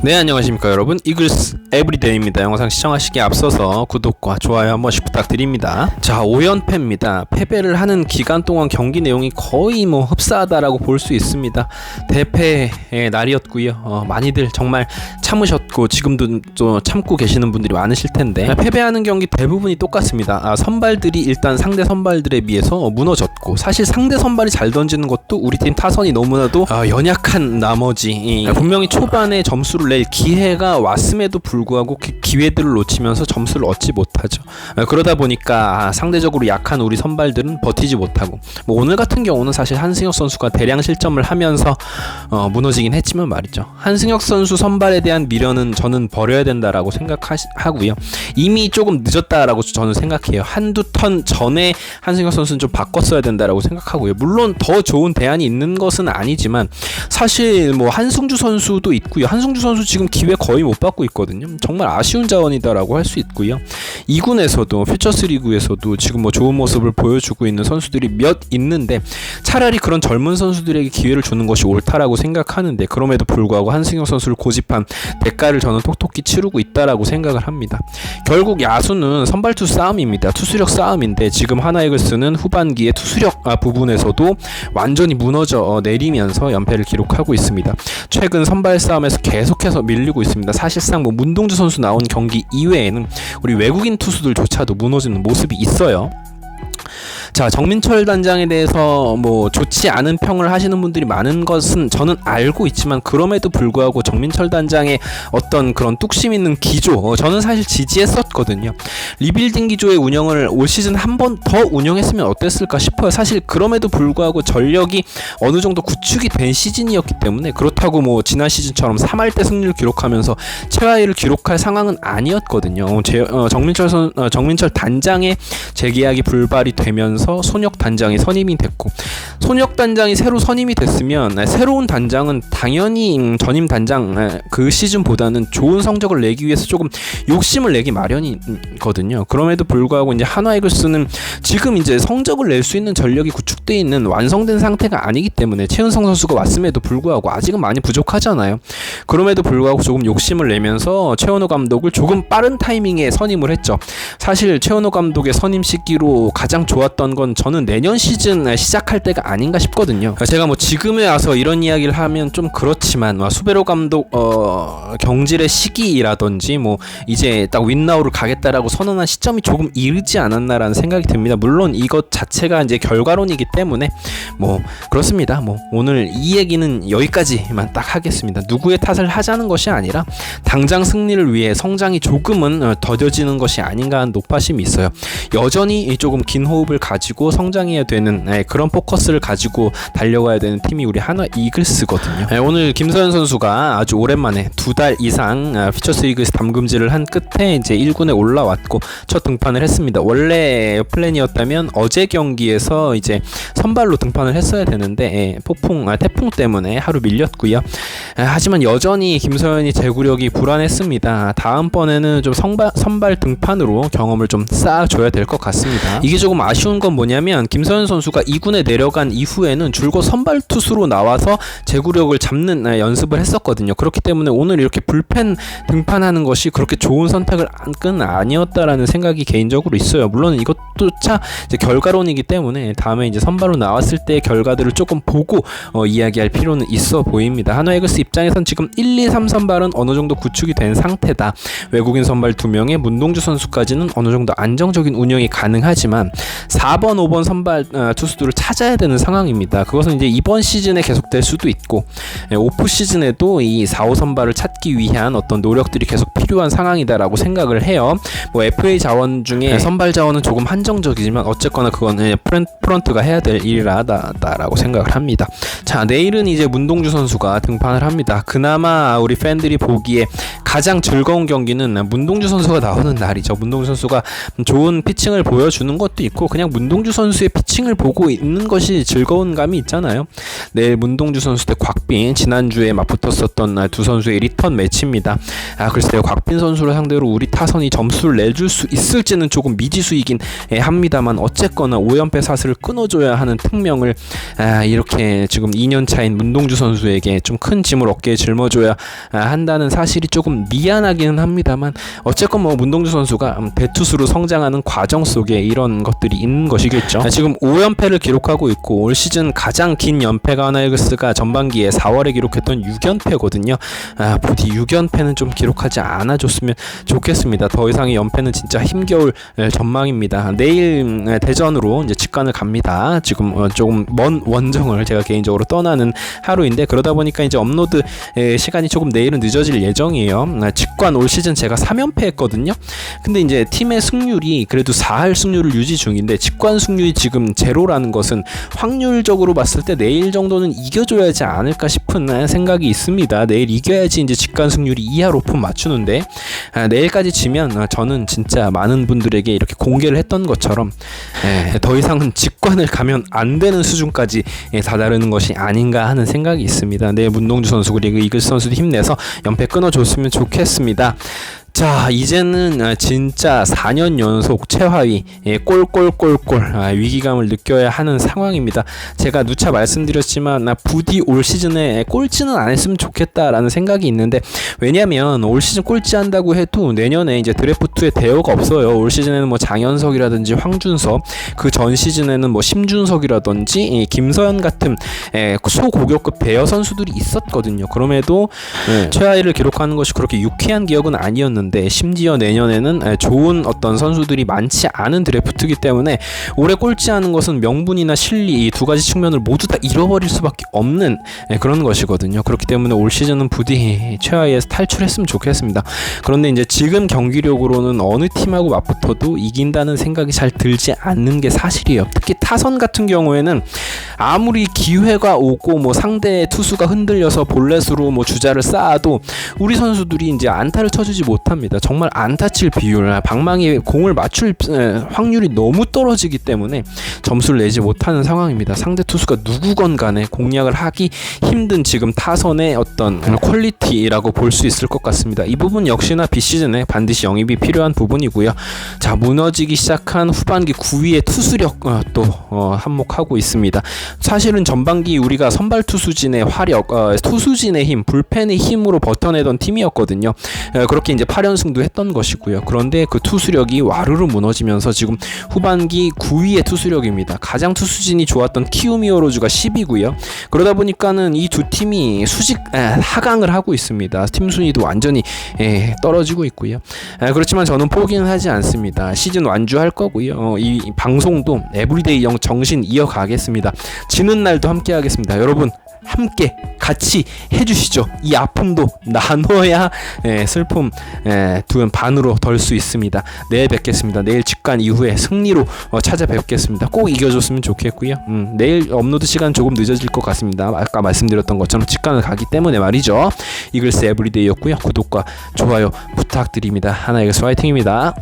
네, 안녕하십니까 여러분, 이글스 에브리데이입니다. 영상 시청하시기에 앞서서 구독과 좋아요 한 번씩 부탁드립니다. 자, 5연패입니다. 패배를 하는 기간 동안 경기 내용이 거의 흡사하다라고 볼 수 있습니다. 대패의 날이었고요. 많이들 정말 참으셨고 지금도 또 참고 계시는 분들이 많으실 텐데, 패배하는 경기 대부분이 똑같습니다. 선발들이 일단 상대 선발들에 비해서 무너졌고, 사실 상대 선발이 잘 던지는 것도 우리 팀 타선이 너무나도 연약한 나머지 분명히 초반에 점수를 낼 기회가 왔음에도 불구하고 기회들을 놓치면서 점수를 얻지 못하죠. 그러다 보니까 상대적으로 약한 우리 선발들은 버티지 못하고, 오늘 같은 경우는 사실 한승혁 선수가 대량 실점을 하면서 무너지긴 했지만 말이죠. 한승혁 선수 선발에 대한 미련은 저는 버려야 된다라고 생각하고요. 이미 조금 늦었다라고 저는 생각해요. 한두 턴 전에 한승혁 선수는 좀 바꿨어야 된다라고 생각하고요. 물론 더 좋은 대안이 있는 것은 아니지만, 사실 한승주 선수도 있고요. 한승주 선수 지금 기회 거의 못 받고 있거든요. 정말 아쉬운 자원이다라고 할 수 있고요. 2군에서도 퓨처스 리그에서도 지금 좋은 모습을 보여주고 있는 선수들이 몇 있는데, 차라리 그런 젊은 선수들에게 기회를 주는 것이 옳다라고 생각하는데, 그럼에도 불구하고 한승혁 선수를 고집한 대가를 저는 톡톡히 치르고 있다라고 생각을 합니다. 결국 야수는 선발투 싸움입니다. 투수력 싸움인데, 지금 하나이글스는 후반기에 투수력 부분에서도 완전히 무너져 내리면서 연패를 기록하고 있습니다. 최근 선발 싸움에서 계속해서 밀리고 있습니다. 사실상 문동주 선수 나온 경기 이외에는 우리 외국인 투수들조차도 무너지는 모습이 있어요. 자, 정민철 단장에 대해서 좋지 않은 평을 하시는 분들이 많은 것은 저는 알고 있지만, 그럼에도 불구하고 정민철 단장의 어떤 그런 뚝심 있는 기조, 저는 사실 지지했었거든요. 리빌딩 기조의 운영을 올 시즌 한 번 더 운영했으면 어땠을까 싶어요. 사실 그럼에도 불구하고 전력이 어느 정도 구축이 된 시즌이었기 때문에, 그렇다고 지난 시즌처럼 3할대 승리를 기록하면서 최하위를 기록할 상황은 아니었거든요. 정민철 단장의 재계약이 불발이 되면서 손혁 단장이 선임이 됐고, 손혁 단장이 새로 선임이 됐으면 새로운 단장은 당연히 전임 단장 그 시즌보다는 좋은 성적을 내기 위해서 조금 욕심을 내기 마련이거든요. 그럼에도 불구하고 이제 한화이글스는 지금 이제 성적을 낼 수 있는 전력이 구축되어 있는 완성된 상태가 아니기 때문에, 최은성 선수가 왔음에도 불구하고 아직은 많이 부족하잖아요. 그럼에도 불구하고 조금 욕심을 내면서 최원호 감독을 조금 빠른 타이밍에 선임을 했죠. 사실 최원호 감독의 선임 시기로 가장 좋았던 건 저는 내년 시즌 시작할 때가 아닌가 싶거든요. 제가 지금에 와서 이런 이야기를 하면 좀 그렇지만, 수베로 감독 경질의 시기라든지 이제 딱 윈나우를 가겠다라고 선언한 시점이 조금 이르지 않았나라는 생각이 듭니다. 물론 이것 자체가 이제 결과론이기 때문에 그렇습니다. 오늘 이 얘기는 여기까지만 딱 하겠습니다. 누구의 탓을 하자는 것이 아니라 당장 승리를 위해 성장이 조금은 더뎌지는 것이 아닌가 하는 높아심이 있어요. 여전히 조금 긴 호흡을 가지고 성장해야 되는 그런 포커스를 가지고 달려가야 되는 팀이 우리 한화 이글스거든요. 오늘 김서현 선수가 아주 오랜만에 2달 이상 퓨처스 이글스 담금질을 한 끝에 이제 1군에 올라왔고 첫 등판을 했습니다. 원래 플랜이었다면 어제 경기에서 이제 선발로 등판을 했어야 되는데 태풍 때문에 하루 밀렸고요. 하지만 여전히 김서현이 제구력이 불안했습니다. 다음번에는 좀 선발 등판으로 경험을 좀 쌓아줘야 될 것 같습니다. 이게 조금 아쉬운 건 뭐냐면, 김서현 선수가 2군에 내려간 이후에는 줄곧 선발 투수로 나와서 제구력을 잡는 연습을 했었거든요. 그렇기 때문에 오늘 이렇게 불펜 등판하는 것이 그렇게 좋은 선택은 아니었다라는 생각이 개인적으로 있어요. 물론 이것조차 이제 결과론이기 때문에 다음에 이제 선발로 나왔을 때의 결과들을 조금 보고 이야기할 필요는 있어 보입니다. 한화이글스 입장에선 지금 1, 2, 3 선발은 어느 정도 구축이 된 상태다. 외국인 선발 2명에 문동주 선수까지는 어느 정도 안정적인 운영이 가능하지만 4번, 5번 선발 투수들을 찾아야 되는 상황입니다. 그것은 이제 이번 시즌에 계속될 수도 있고, 오프 시즌에도 이 4, 5 선발을 찾기 위한 어떤 노력들이 계속 필요한 상황이다라고 생각을 해요. FA 자원 중에 선발 자원은 조금 한정적이지만 어쨌거나 그건 프런트가 해야 될 일이라고 생각을 합니다. 자, 내일은 이제 문동주 선수가 등판을 합니다. 그나마 우리 팬들이 보기에 가장 즐거운 경기는 문동주 선수가 나오는 날이죠. 문동주 선수가 좋은 피칭을 보여주는 것도 있고, 그냥 문동주 선수의 피칭을 보고 있는 것이 즐거운 감이 있잖아요. 내일 문동주 선수 대 곽빈, 지난주에 맞붙었었던 두 선수의 리턴 매치입니다. 글쎄요, 곽빈 선수를 상대로 우리 타선이 점수를 내줄 수 있을지는 조금 미지수이긴 합니다만, 어쨌거나 5연패 사슬을 끊어줘야 하는 특명을 이렇게 지금 2년 차인 문동주 선수에게 선수에게 좀 큰 짐을 어깨에 짊어줘야 한다는 사실이 조금 미안하기는 합니다만, 어쨌건 뭐 문동주 선수가 대투수로 성장하는 과정 속에 이런 것들이 있는 것이겠죠. 지금 5연패를 기록하고 있고 올 시즌 가장 긴 연패가 하나이글스가 전반기에 4월에 기록했던 6연패거든요. 부디 6연패는 좀 기록하지 않아줬으면 좋겠습니다. 더 이상의 연패는 진짜 힘겨울 전망입니다. 내일 대전으로 이제 직관을 갑니다. 지금 조금 먼 원정을 제가 개인적으로 떠나는 하루인데, 그러다 보니까 이제 업로드 시간이 조금 내일은 늦어질 예정이에요. 직관 올 시즌 제가 3연패 했거든요. 근데 이제 팀의 승률이 그래도 4할 승률을 유지 중인데, 직관 승률이 지금 제로라는 것은 확률적으로 봤을 때 내일 정도는 이겨줘야지 않을까 싶은 생각이 있습니다. 내일 이겨야지 이제 직관 승률이 2할 오픈 맞추는데, 내일까지 지면 저는 진짜 많은 분들에게 이렇게 공개를 했던 것처럼 더 이상은 직관을 가면 안 되는 수준까지 다다르는 것이 아닌가 하는 생각이 있습니다. 내일 문동주 선수 그리고 이글스 선수도 힘내서 연패 끊어줬으면 좋겠습니다. 자, 이제는 진짜 4년 연속 최하위 꼴꼴꼴꼴 위기감을 느껴야 하는 상황입니다. 제가 누차 말씀드렸지만 부디 올 시즌에 꼴찌는 안 했으면 좋겠다라는 생각이 있는데, 왜냐면 올 시즌 꼴찌 한다고 해도 내년에 이제 드래프트에 대여가 없어요. 올 시즌에는 뭐 장현석이라든지 황준석, 그 전 시즌에는 뭐 심준석이라든지 김서현 같은 소고교급 대여 선수들이 있었거든요. 그럼에도 최하위를 기록하는 것이 그렇게 유쾌한 기억은 아니었는데, 심지어 내년에는 좋은 어떤 선수들이 많지 않은 드래프트이기 때문에 올해 꼴찌하는 것은 명분이나 실리 이 두 가지 측면을 모두 다 잃어버릴 수밖에 없는 그런 것이거든요. 그렇기 때문에 올 시즌은 부디 최하위에서 탈출했으면 좋겠습니다. 그런데 이제 지금 경기력으로는 어느 팀하고 맞붙어도 이긴다는 생각이 잘 들지 않는 게 사실이에요. 특히 타선 같은 경우에는 아무리 기회가 오고 뭐 상대 투수가 흔들려서 볼넷으로 뭐 주자를 쌓아도 우리 선수들이 이제 안타를 쳐주지 못합니다. 정말 안타 칠 비율, 방망이에 공을 맞출 확률이 너무 떨어지기 때문에 점수를 내지 못하는 상황입니다. 상대 투수가 누구건 간에 공략을 하기 힘든 지금 타선의 어떤 퀄리티라고 볼 수 있을 것 같습니다. 이 부분 역시나 비시즌에 반드시 영입이 필요한 부분이고요. 자, 무너지기 시작한 후반기 9위의 투수력 또 한몫하고 있습니다. 사실은 전반기 우리가 선발 투수진의 화력, 투수진의 힘, 불펜의 힘으로 버텨내던 팀이었거든요. 그렇게 이제 8연승도 했던 것이고요. 그런데 그 투수력이 와르르 무너지면서 지금 후반기 9위의 투수력입니다. 가장 투수진이 좋았던 키우미오로즈가 10위고요. 그러다 보니까는 이 두 팀이 하강을 하고 있습니다. 팀 순위도 완전히 떨어지고 있고요. 그렇지만 저는 포기는 하지 않습니다. 시즌 완주할 거고요. 이 방송도 에브리데이 영 정신 이어가겠습니다. 지는 날도 함께 하겠습니다. 여러분 함께 같이 해주시죠. 이 아픔도 나눠야 슬픔 반으로 덜 수 있습니다. 내일 뵙겠습니다. 내일 직관 이후에 승리로 찾아뵙겠습니다. 꼭 이겨줬으면 좋겠고요. 내일 업로드 시간 조금 늦어질 것 같습니다. 아까 말씀드렸던 것처럼 직관을 가기 때문에 말이죠. 이글스 에브리데이였고요. 구독과 좋아요 부탁드립니다. 하나 이글스 화이팅입니다.